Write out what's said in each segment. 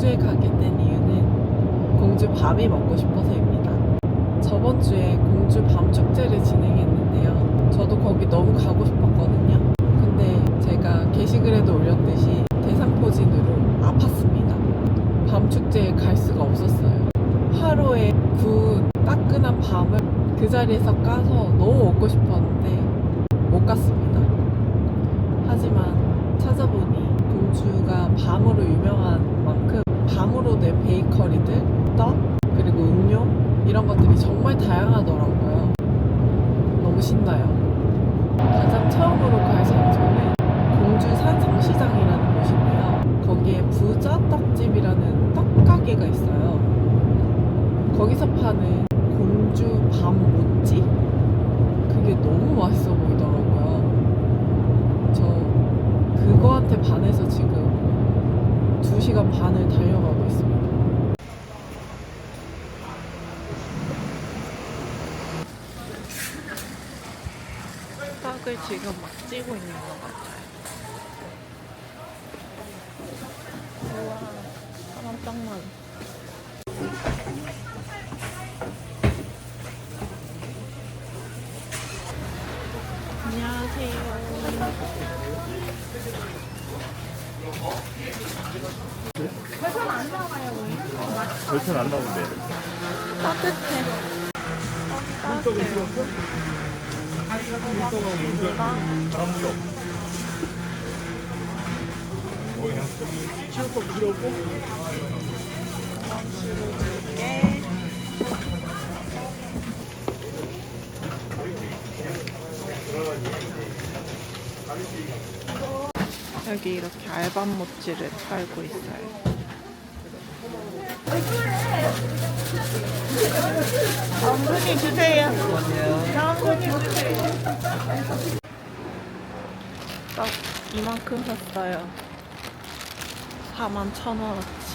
공주에 가게 된 이유는 공주 밤이 먹고 싶어서입니다. 저번 주에 공주 밤 축제를 진행했는데요. 저도 거기 너무 가고 싶었거든요. 근데 제가 게시글에도 올렸듯이 대상포진으로 아팠습니다. 밤 축제에 갈 수가 없었어요. 하루에 구운 따끈한 밤을 그 자리에서 까서 너무 먹고 싶었는데 못 갔습니다. 하지만 찾아보니 공주가 밤으로 유명한 만큼 밤으로 된 베이커리들, 떡, 그리고 음료 이런 것들이 정말 다양하더라고요. 너무 신나요. 가장 처음으로 갈 장소는 공주 산성시장이라는 곳인데요. 거기에 부자 떡집이라는 떡가게가 있어요. 거기서 파는 공주 밤 모찌? 그게 너무 맛있어 보이더라고요. 저 그거한테 반해서 지금 2시간 반을 달려가고 있습니다. 떡을 지금 막 찌고 있는 것 같아요. 우와, 사람 딱 많아. 안녕하세요. 별편 안 나와요, 우리? 별편 안 나오는데. 따뜻해. 따뜻해요. 바람도 없어. 치우고 필요 없고. 여기 이렇게 알밤 모찌를 팔고 있어요. 다음 분이 주세요. 다음 분이 주세요. 떡 이만큼 샀어요. 41,000원어치.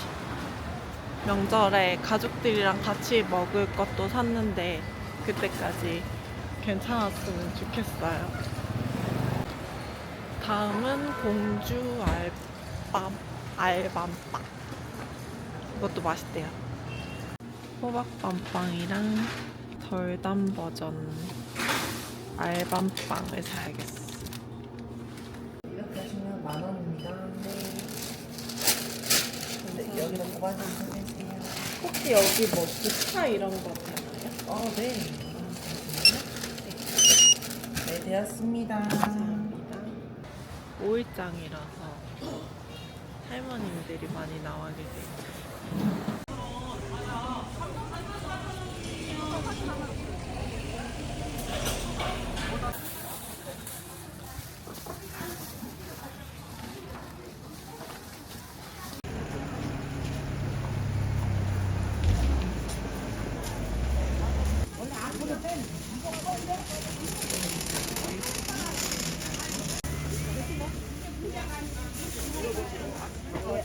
명절에 가족들이랑 같이 먹을 것도 샀는데 그때까지 괜찮았으면 좋겠어요. 다음은 공주 알밤빵. 이것도 맛있대요. 호박밤빵이랑 덜 단 버전 알밤빵을 사야겠어. 이렇게 하시면 10,000원입니다. 네. 근데 여기는 9만 원 주세요. 혹시 여기 뭐 기타 이런 거 되나요? 네. 네, 되었습니다. 감사합니다. 5일장이라서 할머님들이 많이 나와 계세요.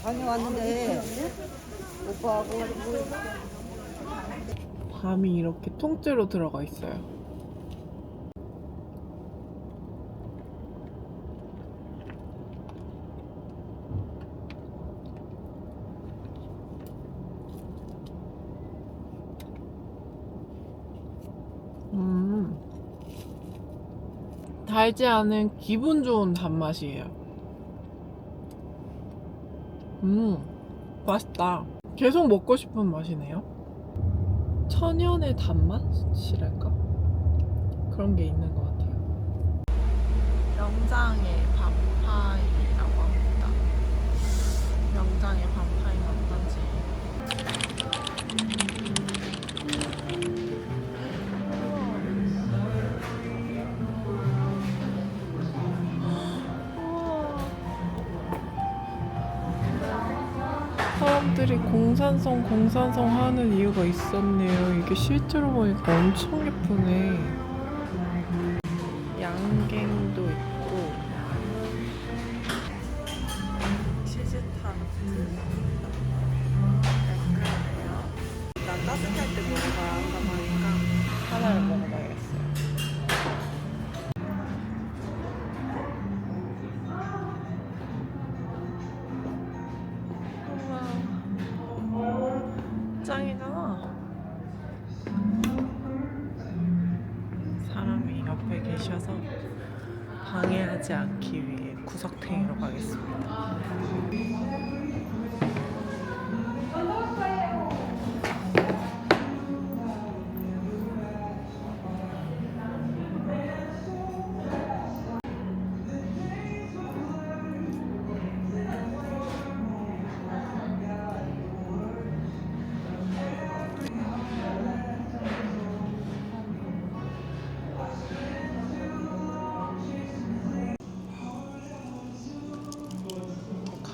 다녀왔는데 오빠하고 밤이 이렇게 통째로 들어가 있어요. 달지 않은 기분 좋은 단맛이에요. 맛있다. 계속 먹고 싶은 맛이네요. 천연의 단맛이랄까? 그런 게 있는 것 같아요. 명장의 밤파이라고 합니다. 명장의 밤파이는 어떤지. 사람들이 공산성 하는 이유가 있었네요. 이게 실제로 보니까 엄청 예쁘네. 양갱도 있고 치즈타르트 약간해요. 난 따뜻할 때 먹어야 한다고 하니까 하나를 먹어봐야겠어요. 우와. 가지 않기 위해 구석탱이로 가겠습니다.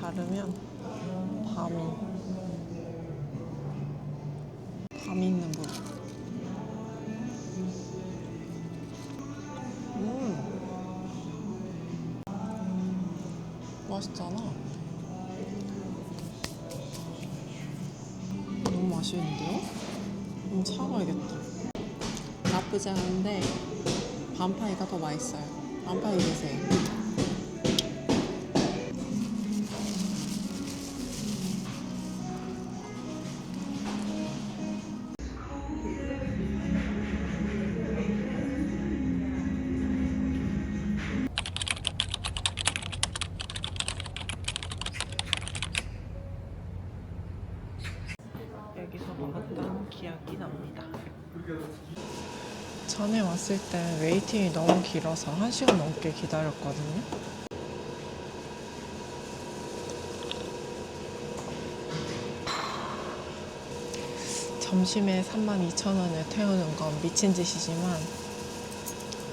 가르면 밤이 있는 부분. 맛있잖아. 너무 맛있는데요? 사가야겠다. 나쁘지 않은데 밤파이가 더 맛있어요. 밤파이 드세요. 여기서 먹었던 기억이 납니다. 전에 왔을 때 웨이팅이 너무 길어서 1시간 넘게 기다렸거든요. 점심에 32,000원에 태우는 건 미친 짓이지만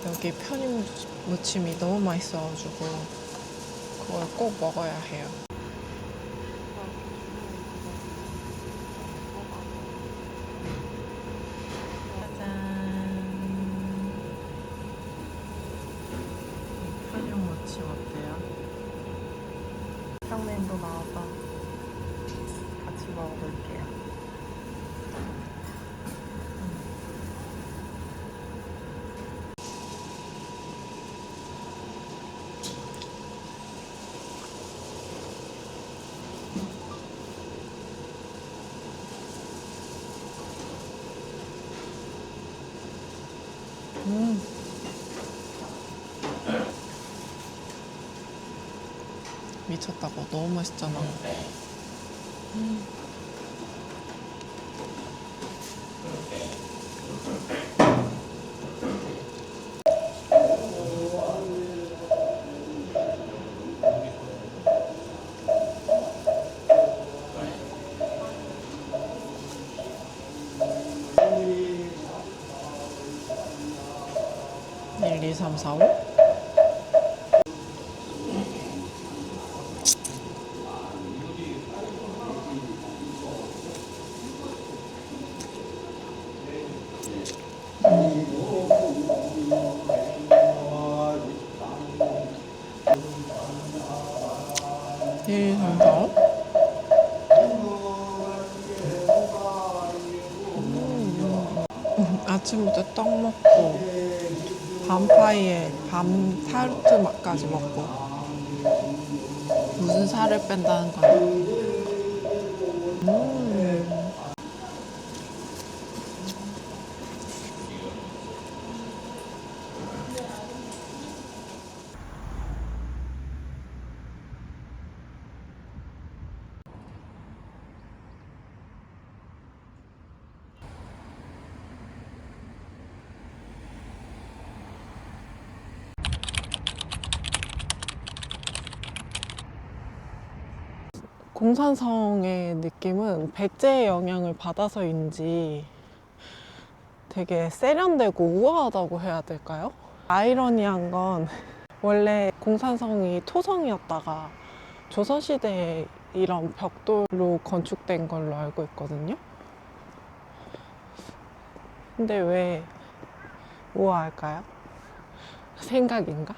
여기 편육무침이 너무 맛있어가지고 그걸 꼭 먹어야 해요. 편육무침 어때요? 형님도 나와서 같이 먹어볼게요. 미쳤다고. 너무 맛있잖아. 일, 이, 삼, 사, 오? 일, 이, 삼, 사, 오? 아침부터 떡 먹고 밤파이에 밤 타르트 맛까지 먹고 무슨 살을 뺀다는 거야. 공산성의 느낌은 백제의 영향을 받아서인지 되게 세련되고 우아하다고 해야 될까요? 아이러니한 건 원래 공산성이 토성이었다가 조선시대에 이런 벽돌로 건축된 걸로 알고 있거든요. 근데 왜 우아할까요? 생각인가?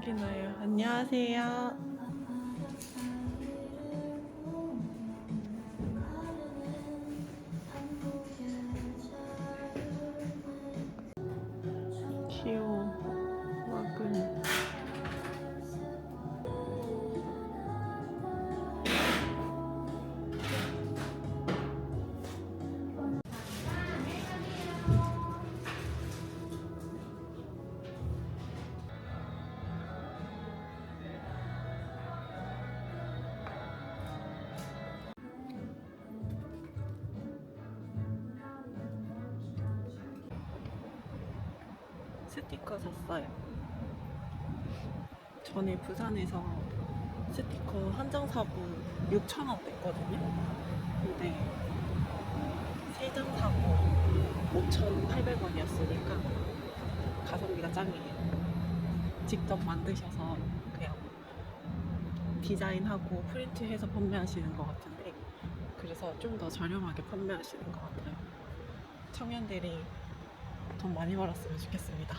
생기나요? 안녕하세요. 귀여워. 와글. 스티커 샀어요. 전에 부산에서 스티커 한 장 사고 6,000원 냈거든요. 근데 3장 사고 5,800원이었으니까 가성비가 짱이에요. 직접 만드셔서 그냥 디자인하고 프린트해서 판매하시는 것 같은데, 그래서 좀 더 저렴하게 판매하시는 것 같아요. 청년들이 돈 많이 벌었으면 좋겠습니다.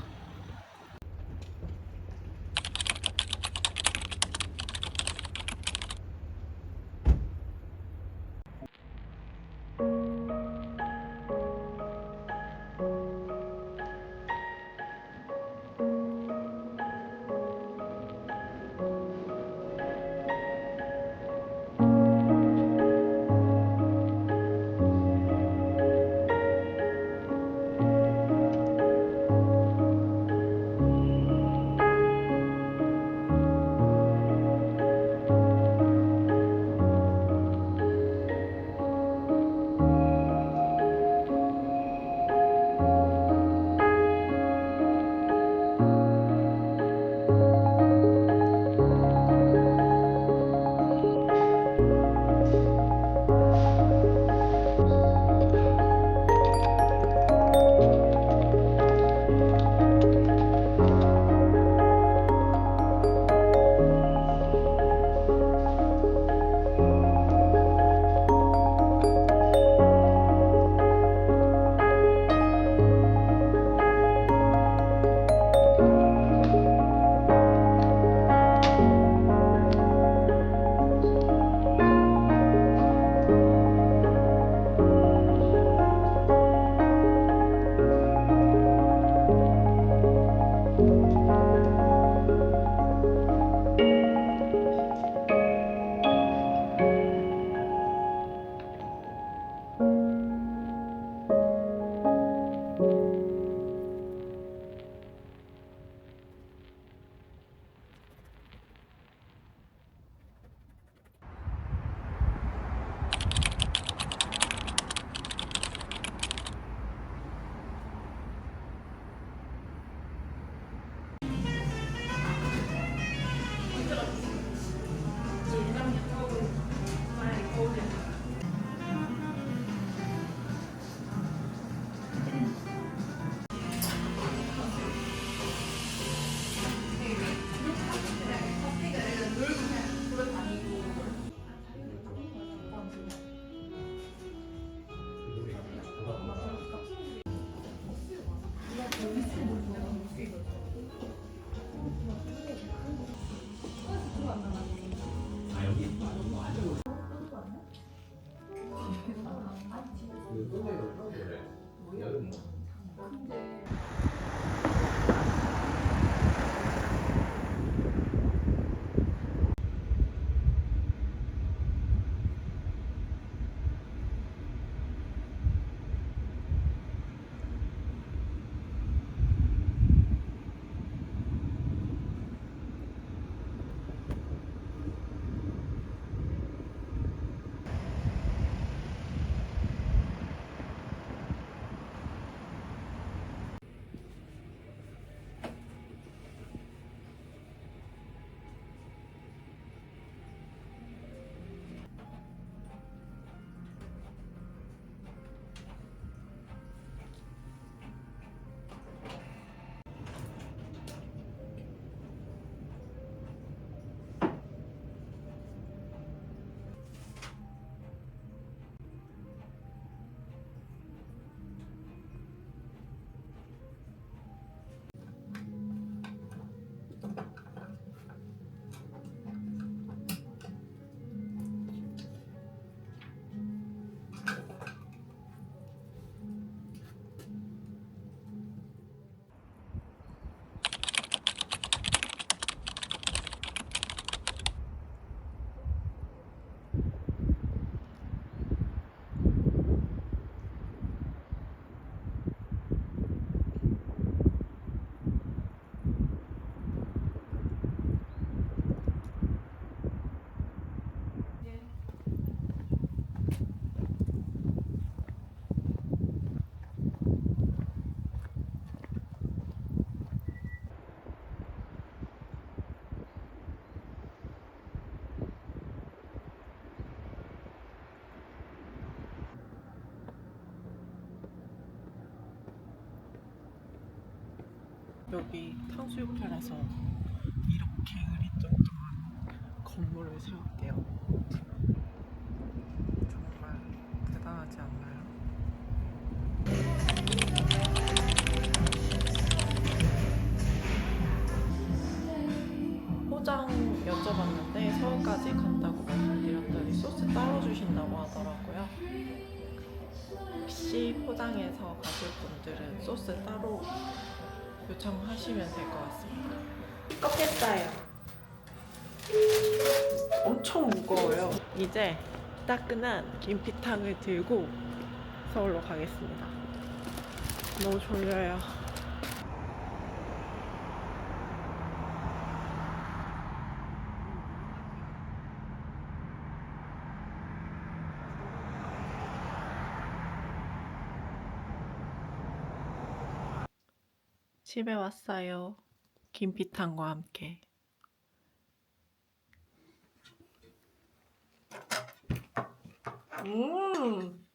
여기 탕수육회라서 이렇게 의리뚱뚱한 건물을 세웠대요. 정말 대단하지 않나요? 포장 여쭤봤는데 서울까지 간다고 말씀드렸더니 소스 따로 주신다고 하더라고요. 혹시 포장해서 가실 분들은 소스 따로 요청하시면 될 것 같습니다. 꺾겠어요. 엄청 무거워요. 이제 따끈한 김피탕을 들고 서울로 가겠습니다. 너무 졸려요. 집에 왔어요. 김피탕과 함께. 음.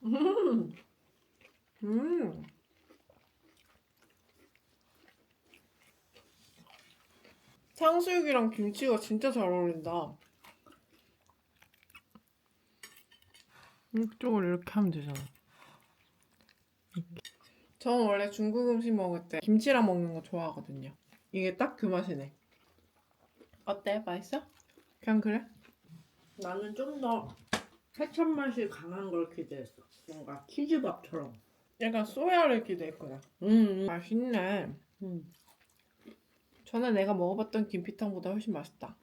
음. 음. 탕수육이랑 김치가 진짜 잘 어울린다. 이쪽을 이렇게 하면 되잖아. 이렇게. 저는 원래 중국 음식 먹을 때 김치랑 먹는 거 좋아하거든요. 이게 딱 그 맛이네. 어때? 맛있어? 그냥 그래? 나는 좀 더 케첩 맛이 강한 걸 기대했어. 뭔가 키즈밥처럼. 약간 소야를 기대했구나. 맛있네. 전에 내가 먹어봤던 김피탕보다 훨씬 맛있다.